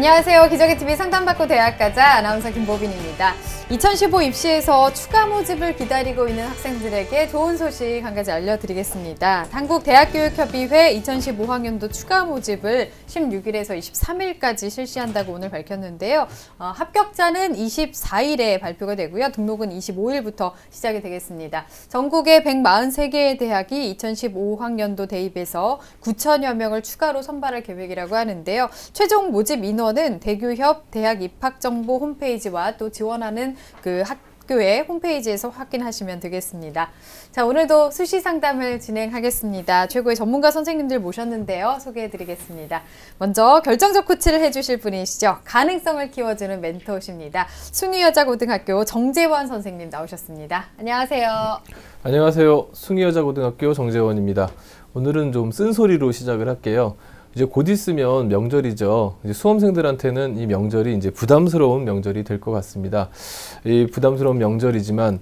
안녕하세요. 기적의TV 상담받고 대학 가자 아나운서 김보빈입니다. 2015 입시에서 추가 모집을 기다리고 있는 학생들에게 좋은 소식 한 가지 알려드리겠습니다. 한국대학교육협의회 2015학년도 추가 모집을 16일에서 23일까지 실시한다고 오늘 밝혔는데요. 합격자는 24일에 발표가 되고요. 등록은 25일부터 시작이 되겠습니다. 전국의 143개의 대학이 2015학년도 대입에서 9천여 명을 추가로 선발할 계획이라고 하는데요. 최종 모집 인원은 대교협 대학 입학정보 홈페이지와 또 지원하는 그 학교의 홈페이지에서 확인하시면 되겠습니다. 자, 오늘도 수시 상담을 진행하겠습니다. 최고의 전문가 선생님들 모셨는데요. 소개해드리겠습니다. 먼저 결정적 코치를 해주실 분이시죠. 가능성을 키워주는 멘토십니다. 숭유여자고등학교 정재원 선생님 나오셨습니다. 안녕하세요. 안녕하세요. 숭유여자고등학교 정재원입니다. 오늘은 좀 쓴소리로 시작을 할게요. 이제 곧 있으면 명절이죠. 이제 수험생들한테는 이 명절이 이제 부담스러운 명절이 될 것 같습니다. 이 부담스러운 명절이지만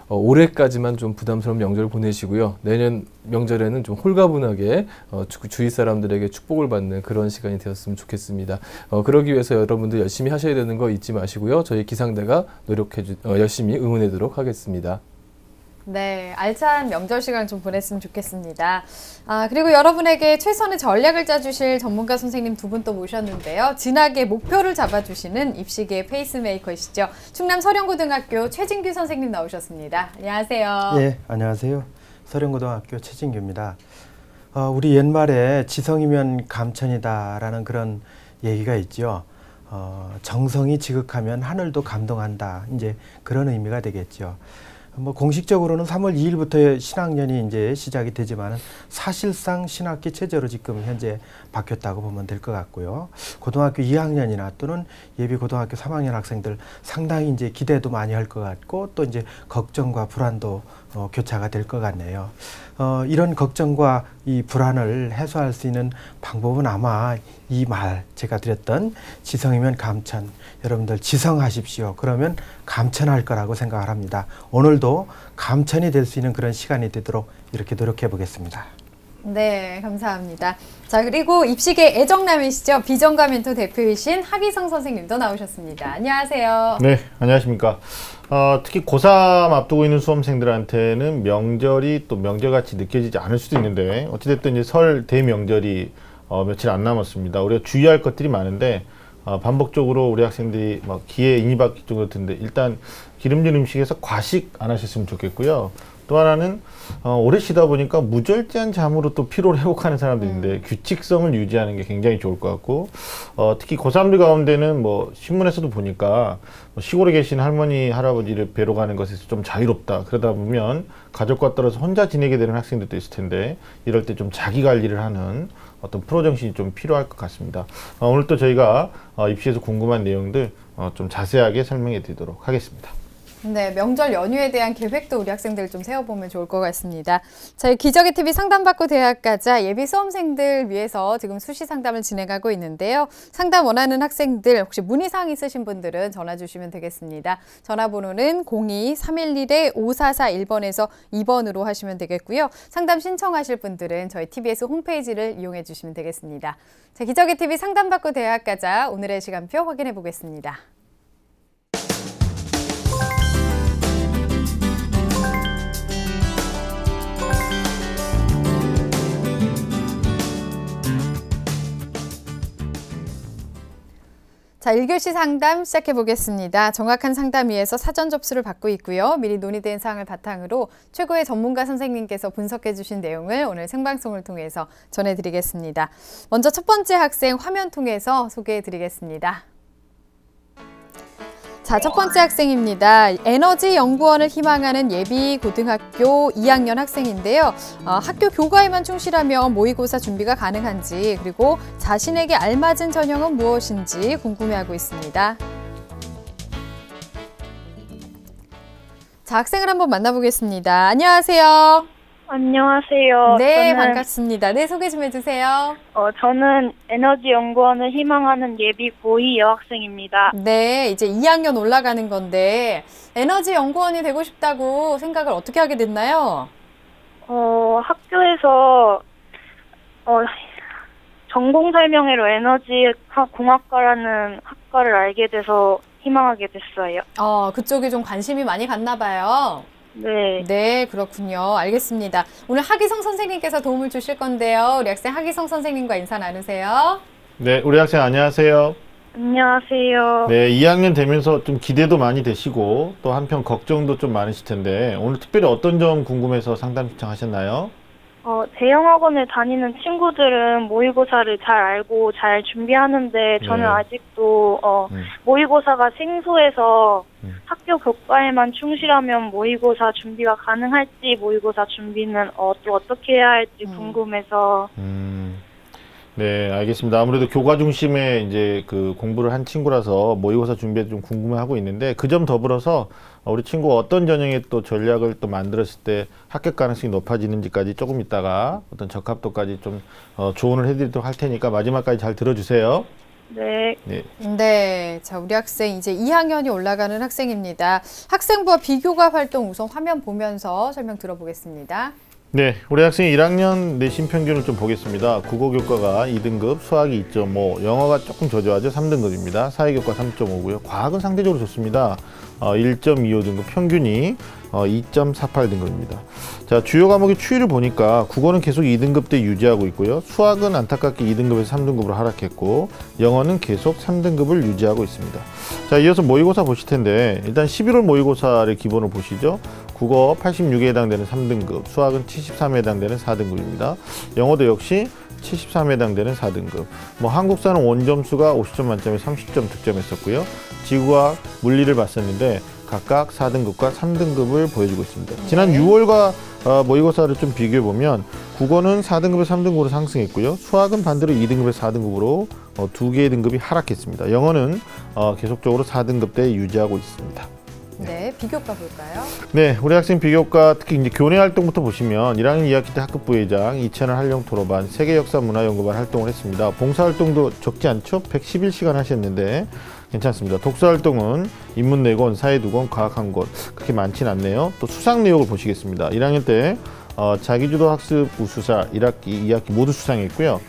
올해까지만 좀 부담스러운 명절 보내시고요. 내년 명절에는 좀 홀가분하게 주위 사람들에게 축복을 받는 그런 시간이 되었으면 좋겠습니다. 그러기 위해서 여러분들 열심히 하셔야 되는 거 잊지 마시고요. 저희 기상대가 열심히 응원하도록 하겠습니다. 네, 알찬 명절 시간 좀 보냈으면 좋겠습니다. 그리고 여러분에게 최선의 전략을 짜주실 전문가 선생님 두 분 또 모셨는데요. 진학의 목표를 잡아주시는 입시계의 페이스메이커이시죠. 충남 서령고등학교 최진규 선생님 나오셨습니다. 안녕하세요. 예, 안녕하세요. 서령고등학교 최진규입니다. 우리 옛말에 지성이면 감천이다라는 그런 얘기가 있죠. 정성이 지극하면 하늘도 감동한다. 이제 그런 의미가 되겠죠. 뭐 공식적으로는 3월 2일부터 신학년이 이제 시작이 되지만은 사실상 신학기 체제로 지금 현재 바뀌었다고 보면 될 것 같고요. 고등학교 2학년이나 또는 예비 고등학교 3학년 학생들 상당히 이제 기대도 많이 할 것 같고 또 이제 걱정과 불안도 교차가 될 것 같네요. 이런 걱정과 이 불안을 해소할 수 있는 방법은 아마 이 말 제가 드렸던 지성이면 감천, 여러분들 지성하십시오. 그러면 감천할 거라고 생각을 합니다. 오늘도 감천이 될 수 있는 그런 시간이 되도록 이렇게 노력해 보겠습니다. 네, 감사합니다. 자, 그리고 입시계 애정남이시죠. 비전과 멘토 대표이신 하기성 선생님도 나오셨습니다. 안녕하세요. 네, 안녕하십니까. 특히 고3 앞두고 있는 수험생들한테는 명절이 또 명절같이 느껴지지 않을 수도 있는데 어찌됐든 이제 설 대명절이 며칠 안 남았습니다. 우리가 주의할 것들이 많은데 반복적으로 우리 학생들이 막 귀에 인이 박힐 정도로 듣는데 일단 기름진 음식에서 과식 안 하셨으면 좋겠고요. 또 하나는 오래 쉬다 보니까 무절제한 잠으로 또 피로를 회복하는 사람들인데 규칙성을 유지하는 게 굉장히 좋을 것 같고 특히 고3들 가운데는 뭐 신문에서도 보니까 시골에 계신 할머니 할아버지를 뵈러 가는 것에서 좀 자유롭다 그러다 보면 가족과 떨어져 혼자 지내게 되는 학생들도 있을 텐데 이럴 때 좀 자기 관리를 하는 어떤 프로 정신이 좀 필요할 것 같습니다. 오늘 또 저희가 입시에서 궁금한 내용들 좀 자세하게 설명해 드리도록 하겠습니다. 네, 명절 연휴에 대한 계획도 우리 학생들 좀 세워보면 좋을 것 같습니다. 저희 기적의TV 상담받고 대학 가자 예비 수험생들 위해서 지금 수시 상담을 진행하고 있는데요. 상담 원하는 학생들 혹시 문의사항 있으신 분들은 전화 주시면 되겠습니다. 전화번호는 02-311-5441번에서 2번으로 하시면 되겠고요. 상담 신청하실 분들은 저희 TBS 홈페이지를 이용해 주시면 되겠습니다. 자, 기적의TV 상담받고 대학 가자 오늘의 시간표 확인해 보겠습니다. 자, 1교시 상담 시작해 보겠습니다. 정확한 상담 위해서 사전 접수를 받고 있고요. 미리 논의된 사항을 바탕으로 최고의 전문가 선생님께서 분석해 주신 내용을 오늘 생방송을 통해서 전해드리겠습니다. 먼저 첫 번째 학생 화면 통해서 소개해 드리겠습니다. 자, 첫 번째 학생입니다. 에너지연구원을 희망하는 예비 고등학교 2학년 학생인데요. 학교 교과에만 충실하면 모의고사 준비가 가능한지 그리고 자신에게 알맞은 전형은 무엇인지 궁금해하고 있습니다. 자, 학생을 한번 만나보겠습니다. 안녕하세요. 안녕하세요. 네, 반갑습니다. 네, 소개 좀 해주세요. 저는 에너지연구원을 희망하는 예비 고2 여학생입니다. 네, 이제 2학년 올라가는 건데 에너지연구원이 되고 싶다고 생각을 어떻게 하게 됐나요? 학교에서 전공 설명회로 에너지공학과라는 학과를 알게 돼서 희망하게 됐어요. 그쪽에 좀 관심이 많이 갔나 봐요. 네. 네, 그렇군요. 알겠습니다. 오늘 하기성 선생님께서 도움을 주실 건데요. 우리 학생 하기성 선생님과 인사 나누세요. 네, 우리 학생 안녕하세요. 안녕하세요. 네, 2학년 되면서 좀 기대도 많이 되시고 또 한편 걱정도 좀 많으실 텐데 오늘 특별히 어떤 점 궁금해서 상담 신청하셨나요? 대형학원을 다니는 친구들은 모의고사를 잘 알고 잘 준비하는데 저는 네. 아직도 모의고사가 생소해서 학교 교과에만 충실하면 모의고사 준비가 가능할지 모의고사 준비는 또 어떻게 해야 할지 궁금해서 네, 알겠습니다. 아무래도 교과 중심의 이제 그 공부를 한 친구라서 모의고사 준비에 좀 궁금해하고 있는데 그 점 더불어서 우리 친구가 어떤 전형의 또 전략을 또 만들었을 때 합격 가능성이 높아지는지까지 조금 있다가 어떤 적합도까지 좀 조언을 해드리도록 할 테니까 마지막까지 잘 들어주세요. 네. 네. 네, 자 우리 학생 이제 2학년이 올라가는 학생입니다. 학생부와 비교과 활동 우선 화면 보면서 설명 들어보겠습니다. 네, 우리 학생 1학년 내신 평균을 좀 보겠습니다. 국어 교과가 2등급, 수학이 2.5, 영어가 조금 저조하죠. 3등급입니다. 사회교과 3.5고요. 과학은 상대적으로 좋습니다. 1.25등급, 평균이 2.48등급입니다. 자, 주요 과목의 추이를 보니까 국어는 계속 2등급대 유지하고 있고요. 수학은 안타깝게 2등급에서 3등급으로 하락했고 영어는 계속 3등급을 유지하고 있습니다. 자, 이어서 모의고사 보실 텐데 일단 11월 모의고사를 기본으로 보시죠. 국어 86에 해당되는 3등급, 수학은 73에 해당되는 4등급입니다. 영어도 역시 73에 해당되는 4등급. 한국사는 원점수가 50점 만점에 30점 득점했었고요. 지구학, 물리를 봤었는데 각각 4등급과 3등급을 보여주고 있습니다. 지난 6월과 모의고사를 좀 비교해 보면 국어는 4등급에서 3등급으로 상승했고요. 수학은 반대로 2등급에서 4등급으로 두 개의 등급이 하락했습니다. 영어는 계속적으로 4등급대에 유지하고 있습니다. 네, 비교과 볼까요? 네, 우리 학생 비교과 특히 이제 교내 활동부터 보시면 1학년 2학기 때 학급 부회장, 2채널 활용 토로반, 세계 역사 문화 연구반 활동을 했습니다. 봉사 활동도 적지 않죠? 111시간 하셨는데 괜찮습니다. 독서 활동은 인문 4권, 사회 2권, 과학 1권 그렇게 많진 않네요. 또 수상 내역을 보시겠습니다. 1학년 때 자기주도 학습 우수사 1학기, 2학기 모두 수상했고요.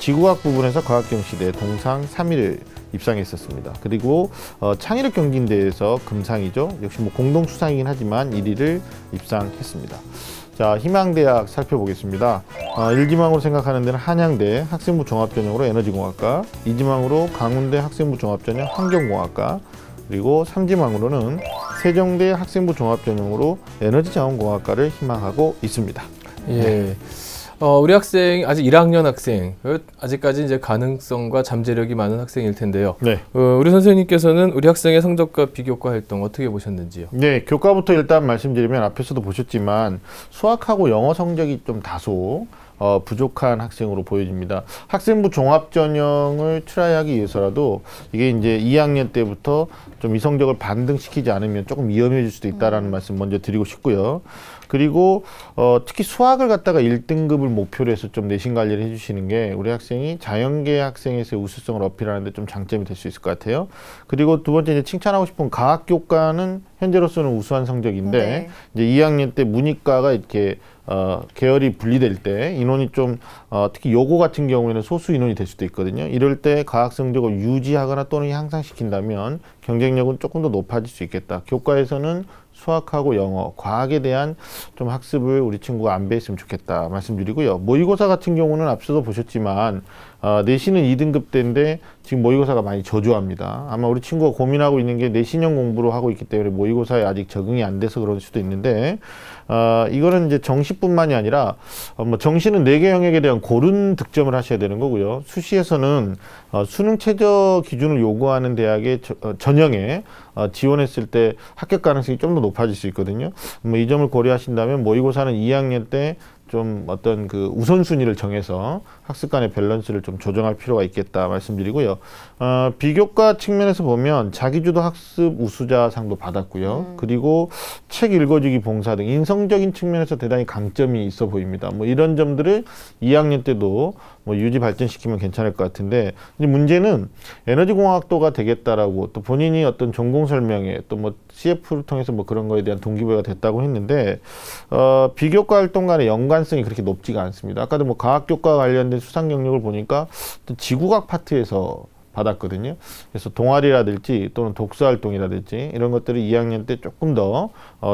지구학 부분에서 과학경시대 동상 3위를 입상했었습니다. 그리고 창의력 경진대회에서 금상이죠. 역시 공동 수상이긴 하지만 1위를 입상했습니다. 자, 희망대학 살펴보겠습니다. 1지망으로 생각하는 데는 한양대 학생부 종합전형으로 에너지공학과, 2지망으로 강원대 학생부 종합전형 환경공학과, 그리고 3지망으로는 세종대 학생부 종합전형으로 에너지자원공학과를 희망하고 있습니다. 예. 우리 학생 아직 1학년 학생, 아직까지 이제 가능성과 잠재력이 많은 학생일 텐데요. 네. 우리 선생님께서는 우리 학생의 성적과 비교과 활동 어떻게 보셨는지요? 네, 교과부터 일단 말씀드리면 앞에서도 보셨지만 수학하고 영어 성적이 좀 다소 부족한 학생으로 보여집니다. 학생부 종합전형을 트라이하기 위해서라도 이게 이제 2학년 때부터 좀 이 성적을 반등시키지 않으면 조금 위험해질 수도 있다라는 말씀 먼저 드리고 싶고요. 그리고 특히 수학을 갖다가 1등급을 목표로 해서 좀 내신 관리를 해주시는 게 우리 학생이 자연계 학생에서의 우수성을 어필하는 데 좀 장점이 될 수 있을 것 같아요. 그리고 두 번째 이제 칭찬하고 싶은 과학교과는 현재로서는 우수한 성적인데 네. 이제 2학년 때 문이과가 이렇게 계열이 분리될 때 인원이 좀 특히 요고 같은 경우에는 소수 인원이 될 수도 있거든요. 이럴 때 과학 성적을 유지하거나 또는 향상시킨다면 경쟁력은 조금 더 높아질 수 있겠다. 교과에서는 수학하고 영어, 과학에 대한 좀 학습을 우리 친구가 안배했으면 좋겠다 말씀드리고요. 모의고사 같은 경우는 앞서도 보셨지만 내신은 2등급 때인데 지금 모의고사가 많이 저조합니다. 아마 우리 친구가 고민하고 있는 게 내신형 공부로 하고 있기 때문에 모의고사에 아직 적응이 안 돼서 그럴 수도 있는데 이거는 이제 정시뿐만이 아니라 정시는 4개 영역에 대한 고른 득점을 하셔야 되는 거고요. 수시에서는 수능 최저 기준을 요구하는 대학의 전형에 지원했을 때 합격 가능성이 좀 더 높아질 수 있거든요. 이 점을 고려하신다면 모의고사는 2학년 때 좀 어떤 그 우선순위를 정해서 학습 간의 밸런스를 좀 조정할 필요가 있겠다 말씀드리고요. 비교과 측면에서 보면 자기주도 학습 우수자상도 받았고요. 그리고 책 읽어주기 봉사 등 인성적인 측면에서 대단히 강점이 있어 보입니다. 이런 점들을 2학년 때도 유지 발전시키면 괜찮을 것 같은데 이제 문제는 에너지공학도가 되겠다라고 또 본인이 어떤 전공 설명에 또 CF를 통해서 그런 거에 대한 동기부여가 됐다고 했는데 비교과 활동 간의 연관성이 그렇게 높지가 않습니다. 아까도 과학교과 관련된 관련된 수상 경력을 보니까 또 지구과학 파트에서 받았거든요. 그래서 동아리라든지 또는 독서활동이라든지 이런 것들을 2학년 때 조금 더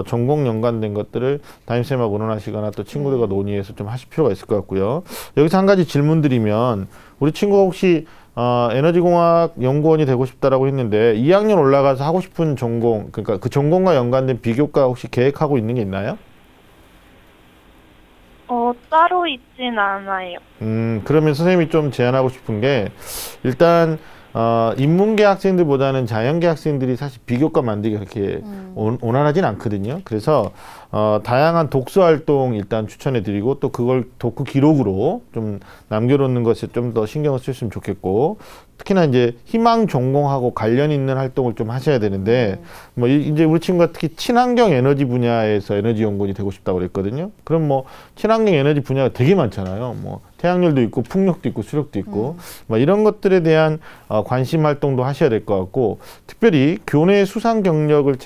전공 연관된 것들을 담임쌤하고 의논하시거나 또 친구들과 논의해서 좀 하실 필요가 있을 것 같고요. 여기서 한 가지 질문 드리면 우리 친구가 혹시 에너지공학 연구원이 되고 싶다라고 했는데 2학년 올라가서 하고 싶은 전공, 그러니까 그 전공과 연관된 비교과 혹시 계획하고 있는 게 있나요? 따로 있진 않아요. 그러면 선생님이 좀 제안하고 싶은 게 일단 인문계 학생들보다는 자연계 학생들이 사실 비교과 만들기가 그렇게 원활하진 않거든요. 그래서 다양한 독서 활동 일단 추천해 드리고 또 그걸 독후 기록으로 좀 남겨놓는 것에 좀 더 신경을 쓰셨으면 좋겠고, 특히나 이제 희망 전공하고 관련 있는 활동을 좀 하셔야 되는데 뭐 이제 우리 친구가 특히 친환경 에너지 분야에서 에너지 연구원이 되고 싶다고 그랬거든요. 그럼 뭐 친환경 에너지 분야가 되게 많잖아요. 뭐 태양열도 있고 풍력도 있고 수력도 있고 뭐 이런 것들에 대한 관심 활동도 하셔야 될 것 같고, 특별히 교내 수상 경력을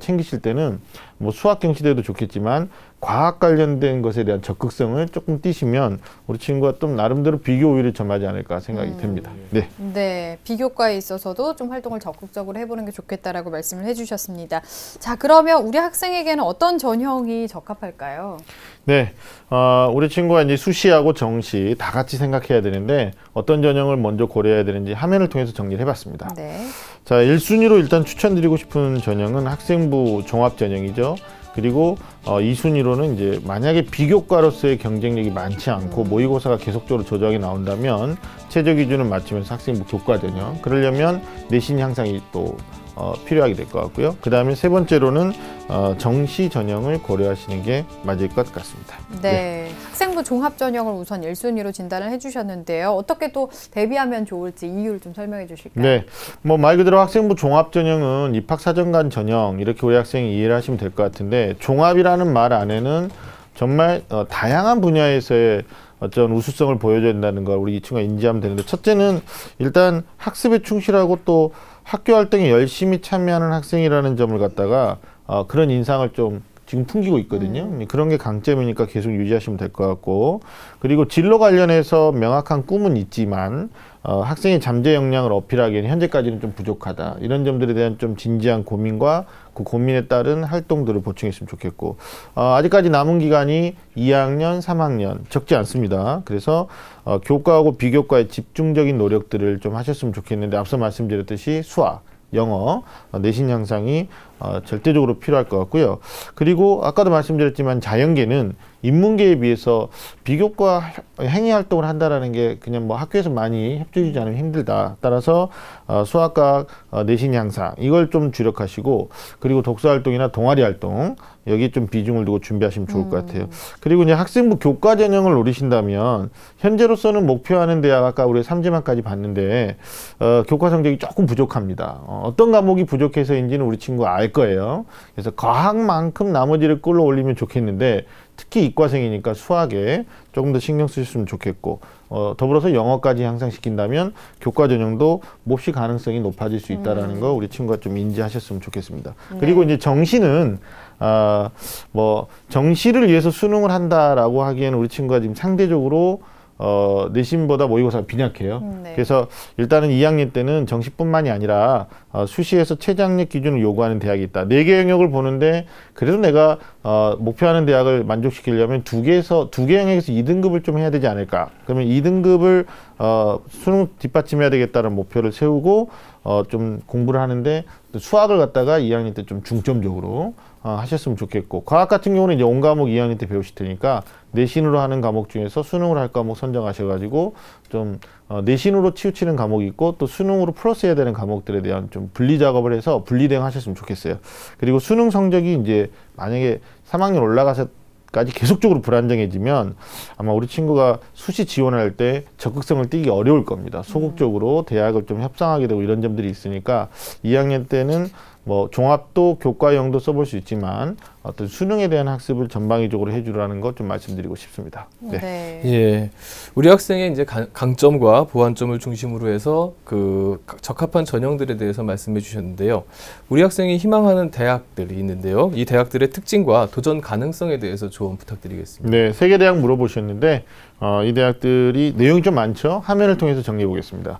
챙기실 때는 뭐 수학 경시대도 좋겠지만 과학 관련된 것에 대한 적극성을 조금 띄시면 우리 친구가 좀 나름대로 비교 우위를 점하지 않을까 생각이 됩니다. 네. 네, 비교과에 있어서도 좀 활동을 적극적으로 해보는 게 좋겠다라고 말씀을 해주셨습니다. 자, 그러면 우리 학생에게는 어떤 전형이 적합할까요? 네, 우리 친구가 이제 수시하고 정시 다 같이 생각해야 되는데 어떤 전형을 먼저 고려해야 되는지 화면을 통해서 정리를 해봤습니다. 네. 자, 1순위로 일단 추천드리고 싶은 전형은 학생부 종합 전형이죠. 그리고 2순위로는 이제 만약에 비교과로서의 경쟁력이 많지 않고 모의고사가 계속적으로 저조하게 나온다면 최저 기준을 맞추면서 학생부 교과 전형, 그러려면 내신 향상이 또 필요하게 될 것 같고요. 그 다음에 세 번째로는 정시 전형을 고려하시는 게 맞을 것 같습니다. 네, 학생부 종합 전형을 우선 1순위로 진단을 해주셨는데요. 어떻게 또 대비하면 좋을지 이유를 좀 설명해 주실까요? 네, 뭐 말 그대로 학생부 종합 전형은 입학사정관 전형 이렇게 우리 학생이 이해를 하시면 될 것 같은데, 종합이라는 말 안에는 정말 다양한 분야에서의 어떤 우수성을 보여줘야 된다는 걸 우리 이 친구가 인지하면 되는데, 첫째는 일단 학습에 충실하고 또 학교 활동에 열심히 참여하는 학생이라는 점을 갖다가 그런 인상을 좀 지금 풍기고 있거든요. 그런 게 강점이니까 계속 유지하시면 될 것 같고, 그리고 진로 관련해서 명확한 꿈은 있지만 학생의 잠재 역량을 어필하기에는 현재까지는 좀 부족하다. 이런 점들에 대한 좀 진지한 고민과 그 고민에 따른 활동들을 보충했으면 좋겠고, 아직까지 남은 기간이 2학년, 3학년 적지 않습니다. 그래서 교과하고 비교과의 집중적인 노력들을 좀 하셨으면 좋겠는데, 앞서 말씀드렸듯이 수학, 영어, 내신 향상이 절대적으로 필요할 것 같고요. 그리고 아까도 말씀드렸지만 자연계는 인문계에 비해서 비교과 행위 활동을 한다라는 게 그냥 뭐 학교에서 많이 협조해주지 않으면 힘들다. 따라서 수학과 내신 향상 이걸 좀 주력하시고, 그리고 독서 활동이나 동아리 활동 여기 좀 비중을 두고 준비하시면 좋을 것 같아요. 그리고 이제 학생부 교과 전형을 노리신다면 현재로서는 목표하는 대학, 아까 우리 3지망까지 봤는데 교과 성적이 조금 부족합니다. 어떤 과목이 부족해서인지는 우리 친구가 알 거예요. 그래서 과학만큼 나머지를 끌어올리면 좋겠는데, 특히 이과생이니까 수학에 조금 더 신경 쓰셨으면 좋겠고, 더불어서 영어까지 향상시킨다면 교과 전형도 몹시 가능성이 높아질 수 있다는 거 우리 친구가 좀 인지하셨으면 좋겠습니다. 그리고 이제 정시는 뭐 정시를 위해서 수능을 한다라고 하기에는 우리 친구가 지금 상대적으로 내신보다 모의고사가 빈약해요. 네. 그래서 일단은 2학년 때는 정시뿐만이 아니라 수시에서 최저학력 기준을 요구하는 대학이 있다. 4개 영역을 보는데 그래도 내가 목표하는 대학을 만족시키려면 두 개 영역에서 2등급을 좀 해야 되지 않을까. 그러면 2등급을 수능 뒷받침해야 되겠다는 목표를 세우고 좀 공부를 하는데, 수학을 갖다가 2학년 때 좀 중점적으로 하셨으면 좋겠고, 과학 같은 경우는 이제 온 과목 2학년 때 배우실 테니까 내신으로 하는 과목 중에서 수능으로 할 과목 선정하셔가지고 좀 내신으로 치우치는 과목이 있고 또 수능으로 플러스해야 되는 과목들에 대한 좀 분리 작업을 해서 분리대응 하셨으면 좋겠어요. 그리고 수능 성적이 이제 만약에 3학년 올라가서까지 계속적으로 불안정해지면 아마 우리 친구가 수시 지원할 때 적극성을 띠기 어려울 겁니다. 소극적으로 대학을 좀 협상하게 되고 이런 점들이 있으니까 2학년 때는 뭐 종합도 교과형도 써볼 수 있지만 어떤 수능에 대한 학습을 전방위적으로 해주라는 것 좀 말씀드리고 싶습니다. 네. 네. 예, 우리 학생의 이제 강점과 보완점을 중심으로 해서 그 적합한 전형들에 대해서 말씀해 주셨는데요. 우리 학생이 희망하는 대학들이 있는데요. 이 대학들의 특징과 도전 가능성에 대해서 조언 부탁드리겠습니다. 네, 3개 대학 물어보셨는데 이 대학들이 내용이 좀 많죠. 화면을 통해서 정리해 보겠습니다.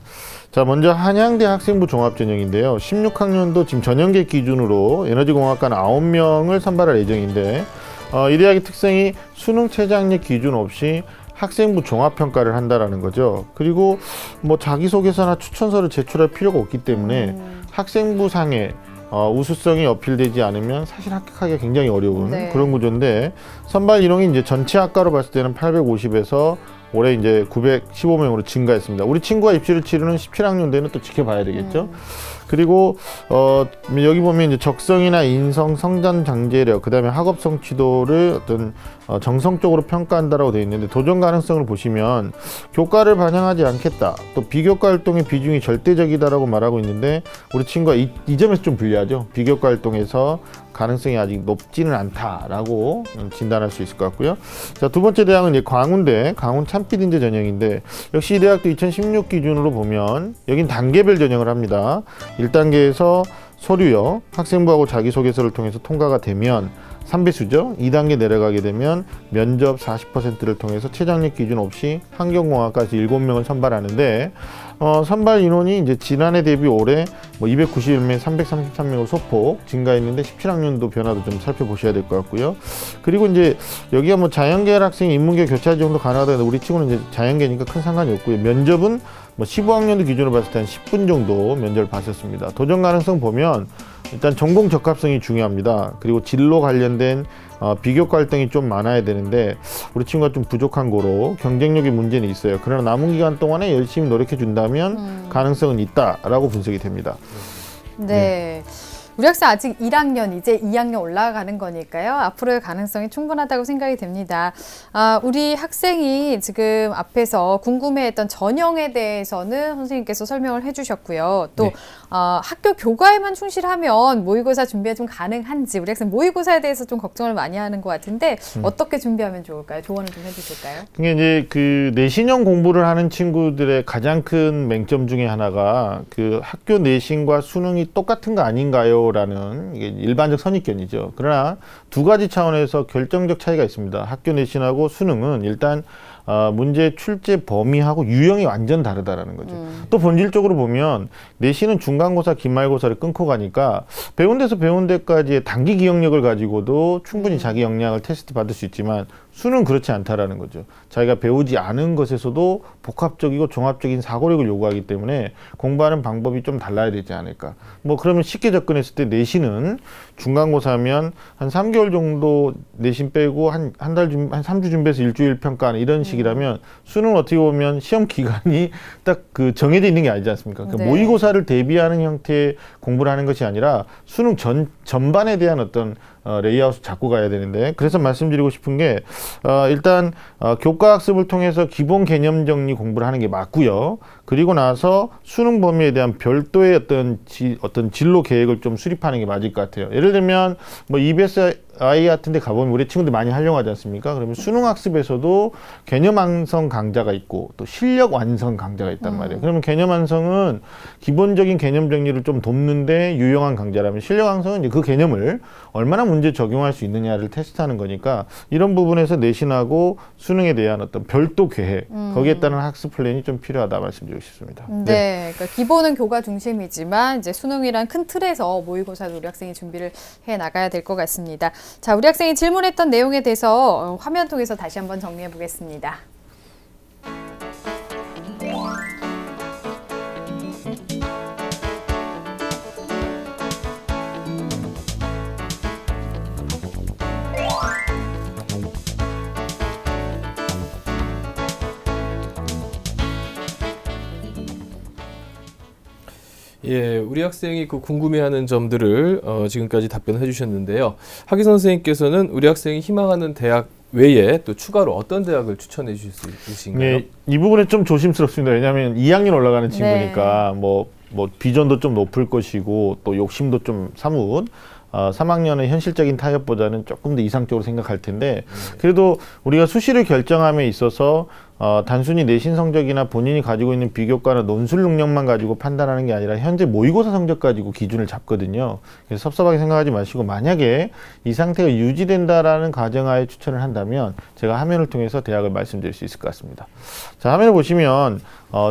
자, 먼저 한양대 학생부 종합전형인데요. 16학년도 지금 전형계 기준으로 에너지공학과 9명을 선발할 예정인데 이 대학의 특성이 수능 최저학력 기준 없이 학생부 종합평가를 한다라는 거죠. 그리고 뭐 자기소개서나 추천서를 제출할 필요가 없기 때문에 학생부 상에 우수성이 어필되지 않으면 사실 합격하기가 굉장히 어려운 네. 그런 구조인데 선발 인원이 이제 전체 학과로 봤을 때는 850에서 올해 이제 915명으로 증가했습니다. 우리 친구가 입시를 치르는 17학년대는 또 지켜봐야 되겠죠. 그리고 여기 보면 이제 적성이나 인성, 성장 잠재력, 그다음에 학업 성취도를 어떤 정성적으로 평가한다라고 되어 있는데 도전 가능성을 보시면 교과를 반영하지 않겠다. 또 비교과 활동의 비중이 절대적이다라고 말하고 있는데 우리 친구가 이 점에서 좀 불리하죠. 비교과 활동에서 가능성이 아직 높지는 않다라고 진단할 수 있을 것 같고요. 자, 두 번째 대학은 이제 광운대, 광운 참필인대 전형인데 역시 이 대학도 2016 기준으로 보면 여긴 단계별 전형을 합니다. 1단계에서 서류요, 학생부하고 자기소개서를 통해서 통과가 되면 3배수죠. 2단계 내려가게 되면 면접 40%를 통해서 최저학력 기준 없이 환경공학과에서 7명을 선발하는데 선발 인원이 이제 지난해 대비 올해 뭐 291명, 333명으로 소폭 증가했는데 17학년도 변화도 좀 살펴보셔야 될 것 같고요. 그리고 이제 여기가 뭐 자연계열 학생 인문계 교차 정도 가능하다는데 우리 친구는 이제 자연계니까 큰 상관이 없고요. 면접은 뭐 15학년도 기준으로 봤을 때 한 10분 정도 면접을 봤었습니다. 도전 가능성 보면 일단 전공 적합성이 중요합니다. 그리고 진로 관련된 비교과 활동이 좀 많아야 되는데 우리 친구가 좀 부족한 거로 경쟁력의 문제는 있어요. 그러나 남은 기간 동안에 열심히 노력해 준다면 가능성은 있다라고 분석이 됩니다. 네. 우리 학생 아직 1학년, 이제 2학년 올라가는 거니까요. 앞으로의 가능성이 충분하다고 생각이 됩니다. 우리 학생이 지금 앞에서 궁금해했던 전형에 대해서는 선생님께서 설명을 해주셨고요. 또 네. 학교 교과에만 충실하면 모의고사 준비가 좀 가능한지 우리 학생 모의고사에 대해서 좀 걱정을 많이 하는 것 같은데 어떻게 준비하면 좋을까요? 조언을 좀 해주실까요? 그게 이제 그 내신형 공부를 하는 친구들의 가장 큰 맹점 중에 하나가 그 학교 내신과 수능이 똑같은 거 아닌가요? 라는 이게 일반적 선입견이죠. 그러나 두 가지 차원에서 결정적 차이가 있습니다. 학교 내신하고 수능은 일단 문제 출제 범위하고 유형이 완전 다르다라는 거죠. 또 본질적으로 보면 내신은 중간고사, 기말고사를 끊고 가니까 배운 데서 배운 데까지의 단기 기억력을 가지고도 충분히 자기 역량을 테스트 받을 수 있지만 수능은 그렇지 않다라는 거죠. 자기가 배우지 않은 것에서도 복합적이고 종합적인 사고력을 요구하기 때문에 공부하는 방법이 좀 달라야 되지 않을까. 뭐 그러면 쉽게 접근했을 때 내신은 중간고사면 한 3개월 정도 내신 빼고 한 3주 준비해서 일주일 평가하는 이런 식이라면 수능은 어떻게 보면 시험 기간이 딱 그 정해져 있는 게 아니지 않습니까? 그 네. 모의고사를 대비하는 형태의 공부를 하는 것이 아니라 수능 전반에 대한 어떤 레이아웃을 잡고 가야 되는데 그래서 말씀드리고 싶은 게 일단 교과 학습을 통해서 기본 개념 정리 공부를 하는 게 맞고요. 그리고 나서 수능 범위에 대한 별도의 어떤 진로 계획을 좀 수립하는 게 맞을 것 같아요. 예를 들면 뭐 EBS 아이 같은 데 가보면 우리 친구들 많이 활용하지 않습니까? 그러면 수능 학습에서도 개념 완성 강좌가 있고 또 실력 완성 강좌가 있단 말이에요. 그러면 개념 완성은 기본적인 개념 정리를 좀 돕는데 유용한 강좌라면 실력 완성은 이제 그 개념을 얼마나 문제 적용할 수 있느냐를 테스트하는 거니까 이런 부분에서 내신하고 수능에 대한 어떤 별도 계획, 거기에 따른 학습 플랜이 좀 필요하다 말씀드리고 싶습니다. 네, 그러니까 기본은 교과 중심이지만 이제 수능이란 큰 틀에서 모의고사도 우리 학생이 준비를 해 나가야 될 것 같습니다. 자, 우리 학생이 질문했던 내용에 대해서 화면 통해서 다시 한번 정리해 보겠습니다. 예, 우리 학생이 그 궁금해하는 점들을 지금까지 답변해 주셨는데요. 하기 선생님께서는 우리 학생이 희망하는 대학 외에 또 추가로 어떤 대학을 추천해 주실 수 있으신가요? 네, 이 부분에 좀 조심스럽습니다. 왜냐하면 2학년 올라가는 친구니까 네. 뭐 비전도 좀 높을 것이고 또 욕심도 좀 사뭇 3학년의 현실적인 타협보다는 조금 더 이상적으로 생각할 텐데 그래도 우리가 수시를 결정함에 있어서 단순히 내신 성적이나 본인이 가지고 있는 비교과나 논술 능력만 가지고 판단하는 게 아니라 현재 모의고사 성적 가지고 기준을 잡거든요. 그래서 섭섭하게 생각하지 마시고 만약에 이 상태가 유지된다라는 가정하에 추천을 한다면 제가 화면을 통해서 대학을 말씀드릴 수 있을 것 같습니다. 자, 화면을 보시면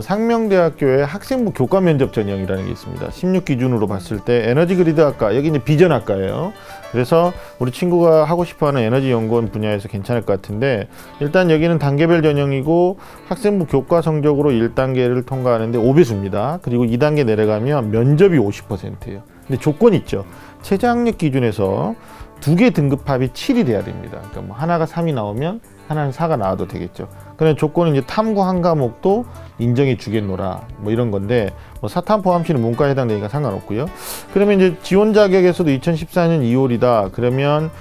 상명대학교의 학생부 교과 면접 전형이라는 게 있습니다. 16 기준으로 봤을 때 에너지 그리드 학과, 여기 이제 비전학과예요. 그래서 우리 친구가 하고 싶어하는 에너지 연구원 분야에서 괜찮을 것 같은데 일단 여기는 단계별 전형이고 학생부 교과 성적으로 1단계를 통과하는데 5배수입니다. 그리고 2단계 내려가면 면접이 50%예요. 근데 조건이 있죠. 최저학력 기준에서 2개 등급합이 7이 돼야 됩니다. 그러니까 뭐 하나가 3이 나오면 하나는 4가 나와도 되겠죠. 그런 조건은 이제 탐구 한 과목도 인정해 주겠노라 뭐 이런 건데 뭐 사탐 포함시는 문과에 해당되니까 상관없고요. 그러면 이제 지원 자격에서도 2014년 2월이다. 그러면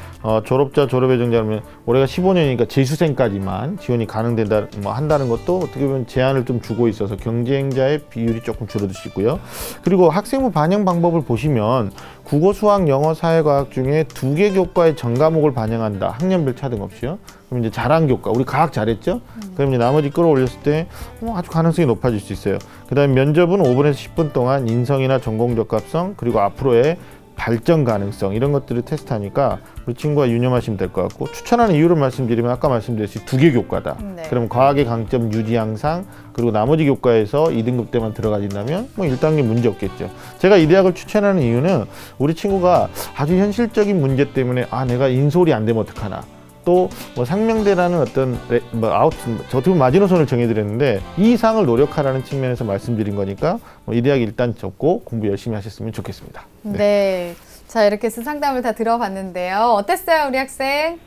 졸업자 졸업 예정자면 올해가 15년이니까 재수생까지만 지원이 가능된다 뭐 한다는 것도 어떻게 보면 제한을 좀 주고 있어서 경쟁자의 비율이 조금 줄어들 수 있고요. 그리고 학생부 반영 방법을 보시면 국어, 수학, 영어, 사회과학 중에 2개 교과의 전 과목을 반영한다. 학년별 차등 없이요. 그럼 이제 잘한 교과, 우리 과학 잘했죠? 그럼 이제 나머지 끌어올렸을 때 아주 가능성이 높아질 수 있어요. 그 다음에 면접은 5분에서 10분 동안 인성이나 전공 적합성 그리고 앞으로의 발전 가능성 이런 것들을 테스트하니까 우리 친구가 유념하시면 될 것 같고 추천하는 이유를 말씀드리면 아까 말씀드렸듯이 2개 교과다. 네. 그럼 과학의 강점 유지 향상 그리고 나머지 교과에서 2등급 때만 들어가진다면 뭐 1단계 문제 없겠죠. 제가 이 대학을 추천하는 이유는 우리 친구가 아주 현실적인 문제 때문에 내가 인솔이 안 되면 어떡하나. 또 뭐 상명대라는 어떤 저 어떻게 보면 마지노선을 정해드렸는데 이 이상을 노력하라는 측면에서 말씀드린 거니까 이 대학 일단 접고 공부 열심히 하셨으면 좋겠습니다. 네. 자, 이렇게 해서 상담을 다 들어봤는데요. 어땠어요, 우리 학생?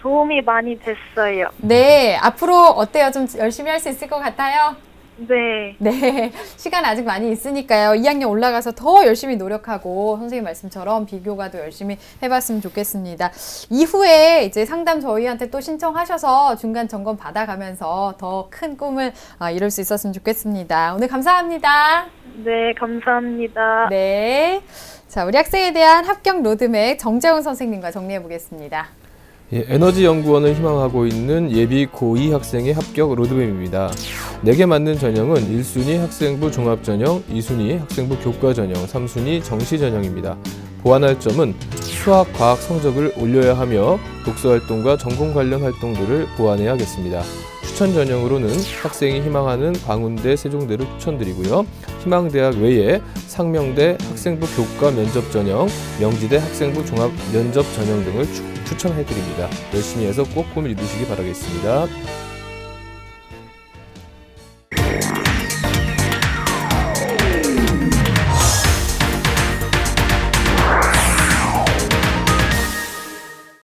도움이 많이 됐어요. 네. 앞으로 어때요? 좀 열심히 할 수 있을 것 같아요? 네. 네. 시간 아직 많이 있으니까요. 2학년 올라가서 더 열심히 노력하고 선생님 말씀처럼 비교과도 열심히 해봤으면 좋겠습니다. 이후에 이제 상담 저희한테 또 신청하셔서 중간 점검 받아가면서 더 큰 꿈을 이룰 수 있었으면 좋겠습니다. 오늘 감사합니다. 네, 감사합니다. 네. 자, 우리 학생에 대한 합격 로드맵 정재훈 선생님과 정리해 보겠습니다. 예, 에너지연구원을 희망하고 있는 예비 고2 학생의 합격 로드맵입니다. 4개 맞는 전형은 1순위 학생부 종합전형, 2순위 학생부 교과전형, 3순위 정시전형입니다. 보완할 점은 수학, 과학 성적을 올려야 하며 독서활동과 전공 관련 활동들을 보완해야겠습니다. 추천 전형으로는 학생이 희망하는 광운대, 세종대를 추천드리고요. 희망대학 외에 상명대 학생부 교과 면접 전형, 명지대 학생부 종합 면접 전형 등을 추천해드립니다. 열심히 해서 꼭 꿈을 이루시기 바라겠습니다.